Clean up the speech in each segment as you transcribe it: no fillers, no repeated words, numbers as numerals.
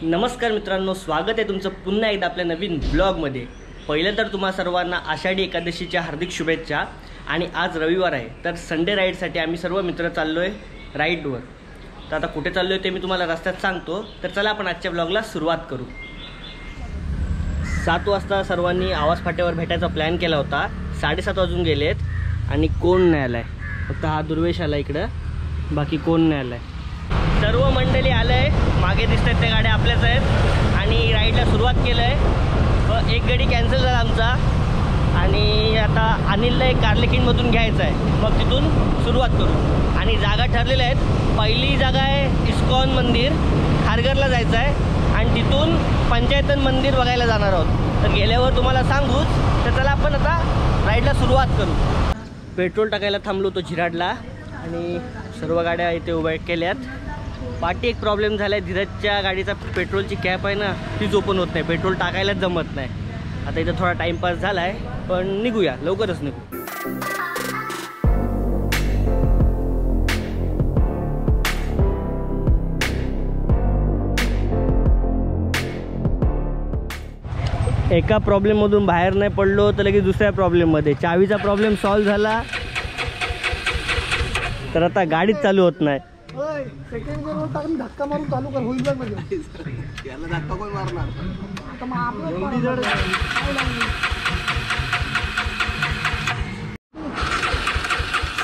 नमस्कार मित्रांनो, स्वागत आहे तुमचं पुन्हा एकदा आपल्या नवीन ब्लॉगमध्ये। पहिलं तर तुम्हा सर्वांना आषाढी एकादशीच्या हार्दिक शुभेच्छा। आणि आज रविवार आहे, तर संडे राईडसाठी आम्ही सर्व मित्र चाललो आहे राईडवर। तर आता कुठे चाललो आहे ते मी तुम्हाला रस्त्यात सांगतो। तर चला आपण आजच्या ब्लॉगला सुरुवात करू। 7 वाजता सर्वांनी आवाज फाट्यावर भेटायचा प्लॅन केला होता। 7:30 वाजून गेलेत आणि कोण नाही आलाय। फक्त हा दुर्वेश आला इकडं, बाकी कोण नाही आलाय। सर्व मंडळी आलंय, मागे दिसतात त्या गाड्या आपल्याच आहेत आणि राईडला सुरुवात केलं आहे। एक गाडी कॅन्सल झाला आमचा आणि आता अनिलला एक कार्लेकिनमधून घ्यायचं आहे, मग तिथून सुरुवात करू। आणि जागा ठरलेल्या आहेत। पहिली जागा आहे इस्कॉन मंदिर, खारघरला जायचं आहे आणि तिथून पंचायतन मंदिर बघायला जाणार आहोत। तर गेल्यावर तुम्हाला सांगूच। तर चला आपण आता राईडला सुरुवात करू। पेट्रोल टाकायला थांबलो होतो झिराडला आणि सर्व गाड्या इथे उभ्या केल्यात। पाठी एक प्रॉब्लेम झाला आहे, धीरजच्या गाडीचा पेट्रोलची कॅप आहे ना, तीच ओपन होत नाही, पेट्रोल टाकायलाच जमत नाही। आता इथं थोडा टाईमपास झाला आहे, पण निघूया, लवकरच निघू। एका प्रॉब्लेममधून बाहेर नाही पडलो तर लगेच दुसऱ्या प्रॉब्लेममध्ये। चावीचा प्रॉब्लेम सॉल्व्ह झाला तर आता गाडीच चालू होत नाही। सेकंड गिअरवर टाकून धक्का मारून चालू कर, होईल बघ म्हणजे याला धक्का कोण मारणार आता। मग आपलं एवढी जड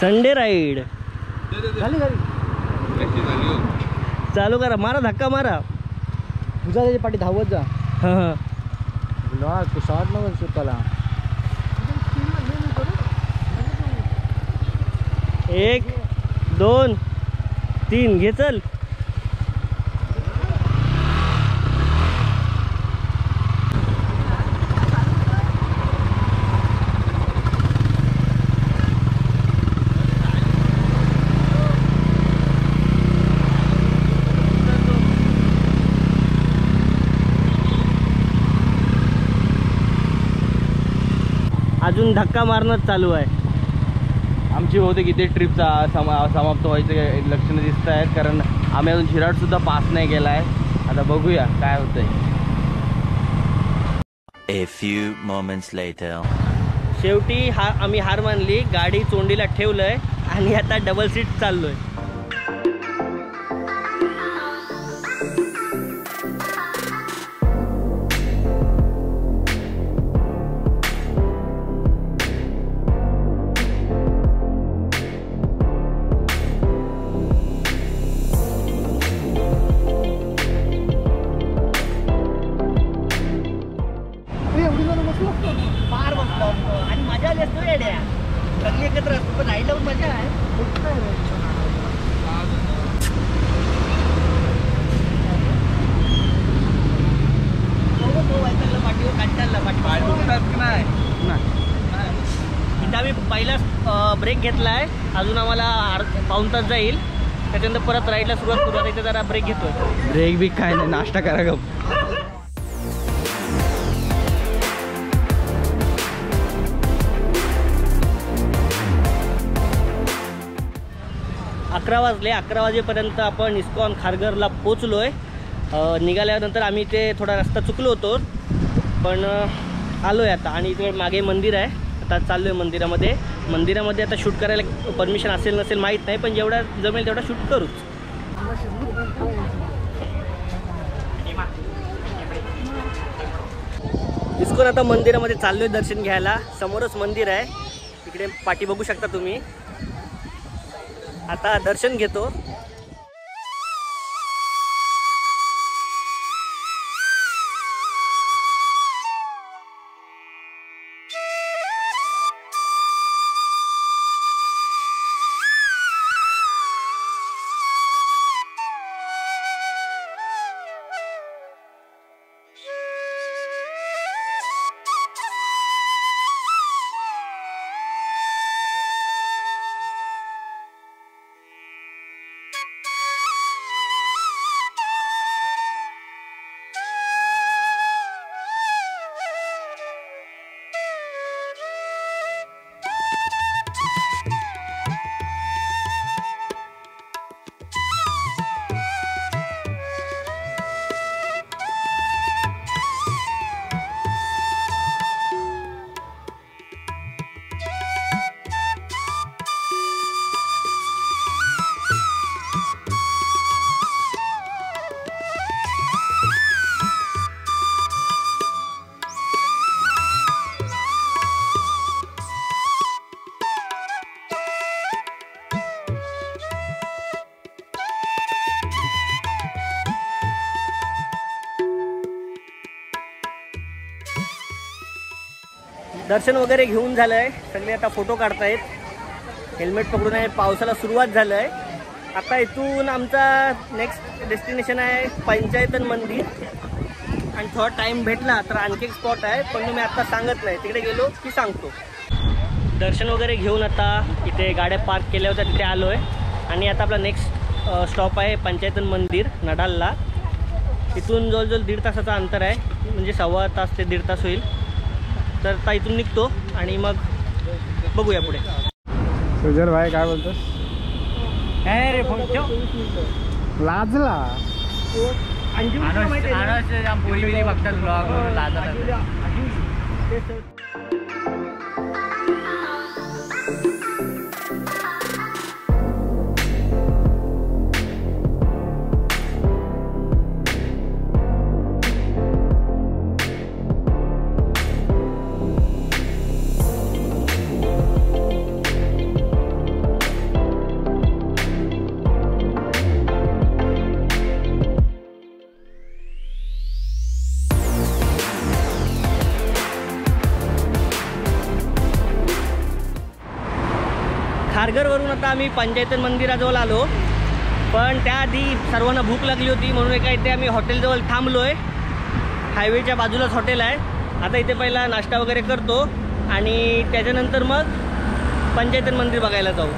संडे राईड झाली झाली चालू करा, मारा धक्का मारा, तुझा त्याच्या पाठी धावत जा। हां हां ब्लॉक शॉर्ट नको स्वतःला। 1 2 3 घे चल। अजून धक्का मारणंच चालू आहे। आमची बहुतेक इथे ट्रिपचा समाप्त व्हायचे लक्षणं दिसत आहेत, कारण आम्ही अजून झिराडसुद्धा पास नाही केला आहे। आता बघूया काय होतंय। A few moments later. शेवटी आम्ही हार मानली, गाडी चोंडीला ठेवलंय आणि आता डबल सीट चाललोय। आणि मजा आली असतो येड्या, सगळी एकत्र असतो, पण राईडला मजा आहे। पाठीवर काढताना इथं आम्ही पहिलाच ब्रेक घेतलाय, अजून आम्हाला पाऊण तास जाईल, त्याच्यानंतर परत राईडला सुरुवात करू। आता इथे जरा ब्रेक घेतोय। ब्रेक बी काय नाही, नाश्ता करा गप। 11 वाजले। 11 वाजेपर्यंत आपण इस्कॉन खारघरला पोचलोय। निघाल्यानंतर आम्ही ते थोडा रस्ता चुकलो होतो, पण आलोय आता। आणि इथे मागे मंदिर आहे, आता चाललोय मंदिरामध्ये। मंदिरामध्ये आता शूट करायला परमिशन असेल नसेल माहीत नाही, पण जेवढा जमेल तेवढा शूट करूच। इस्कॉन आता मंदिरामध्ये चाललोय दर्शन घ्यायला। समोरच मंदिर आहे, इकडे पाठी बघू शकता तुम्ही। आता दर्शन घेतो। दर्शन वगैरे घेऊन झालं आहे, सगळे आता फोटो काढतायत, हेल्मेट पकडून आहे. पावसाला सुरुवात झालं आहे. आता इथून आमचा नेक्स्ट डेस्टिनेशन आहे पंचायतन मंदिर. आणि थोडा टाईम भेटला तर आणखी एक स्पॉट आहे, पण मी आता सांगत नाही, तिकडे गेलो की सांगतो. दर्शन वगैरे घेऊन आता इथे गाड्या पार्क केल्या होत्या, तिथे आलो आहे. आणि आता आपला नेक्स्ट स्टॉप आहे पंचायतन मंदिर नडालला. इथून जवळजवळ 1.5 तासाचं अंतर आहे, म्हणजे 1.25 तास ते 1.5 तास होईल. तर आता इथून निघतो आणि मग बघूया पुढे. सुजल भाई काय बोलतोस? काय रे फोन ठेव. लाजला खारघरवरून आता आम्ही पंचायतन मंदिराजवळ आलो, पण त्याआधी सर्वांना भूक लागली होती म्हणून एका इथे आम्ही हॉटेलजवळ थांबलो आहे. हायवेच्या बाजूलाच हॉटेल आहे. आता इथे पहिला नाश्ता वगैरे करतो आणि त्याच्यानंतर मग पंचायतन मंदिर बघायला जाऊ.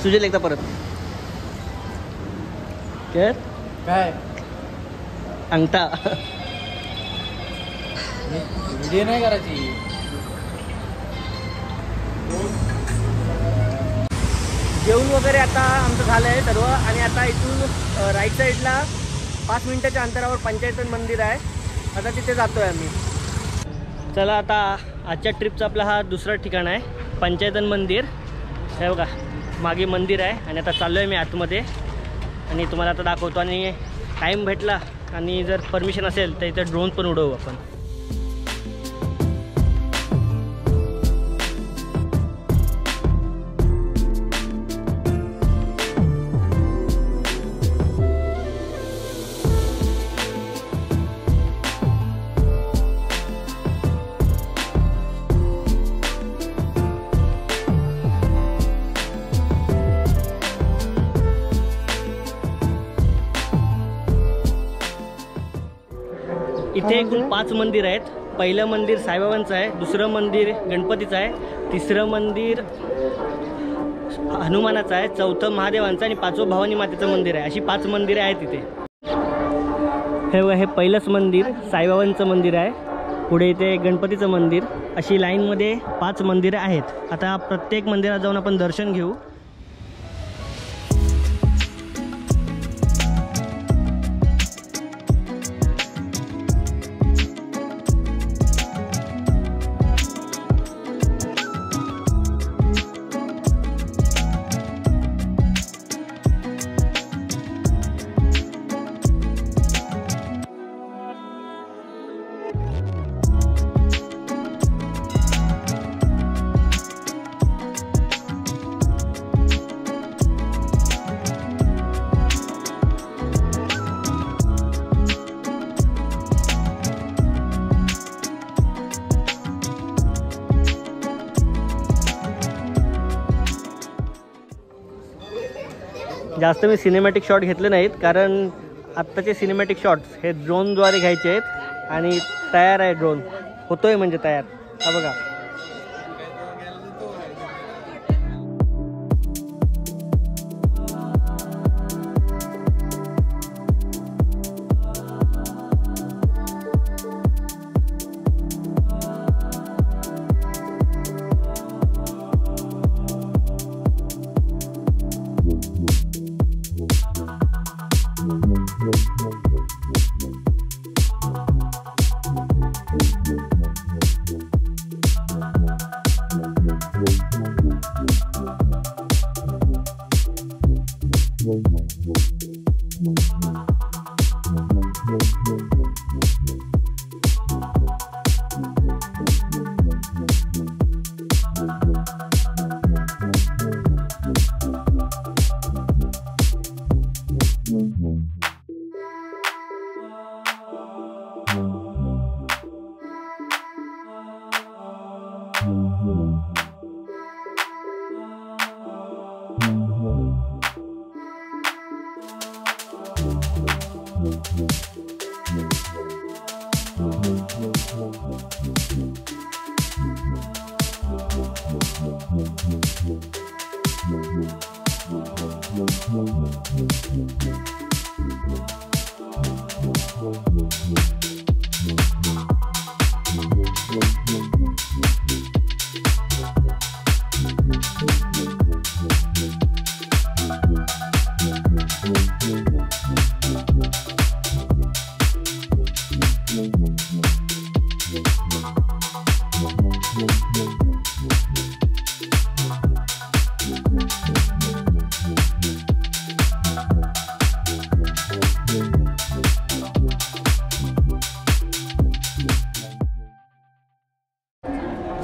सुजल एकदा परत काय अंगठा व्हिडिओ नाही करायची. जेवण वगैरे आता आमचं झालं आहे सर्व. आणि आता इथून राईट साईडला 5 मिनिटाच्या अंतरावर पंचायतन मंदिर आहे. आता तिथे जातो आहे आम्ही. चला आता आजच्या ट्रिपचा आपला हा दुसरा ठिकाण आहे पंचायतन मंदिर. हे बघा मागे मंदिर आहे आणि आता चाललो आहे मी आतमध्ये आणि तुम्हाला आता दाखवतो. आणि टाईम भेटला आणि जर परमिशन असेल तर इथे ड्रोन पण उडवू आपण. इथे एकूण 5 मंदिर आहेत. पहिलं मंदिर साईबाबांचं आहे, दुसरं मंदिर गणपतीचं आहे, तिसरं मंदिर हनुमानाचं आहे, चौथं महादेवांचं आणि 5वं भवानी मातेचं मंदिर आहे. अशी 5 मंदिरे आहेत इथे. हे पहिलंच मंदिर साईबाबांचं मंदिर आहे, पुढे इथे गणपतीचं मंदिर. अशी लाईनमध्ये 5 मंदिरं आहेत. आता प्रत्येक मंदिरात जाऊन आपण दर्शन घेऊ. जास्त मी सिनेमॅटिक शॉट घेतले नाहीत, कारण आत्ताचे सिनेमॅटिक शॉट्स हे ड्रोनद्वारे घ्यायचे आहेत. आणि तयार आहे ड्रोन, होतोय म्हणजे तयार. हा बघा.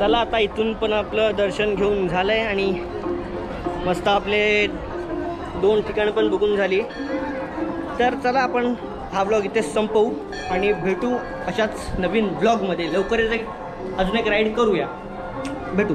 चला आता इथून पण आपलं दर्शन घेऊन झालं आहे आणि मस्त आपले 2 ठिकाणं पण बघून झाली. तर चला आपण हा ब्लॉग इथेच संपवू आणि भेटू अशाच नवीन ब्लॉगमध्ये. लवकरच अजून एक राईड करूया. भेटू.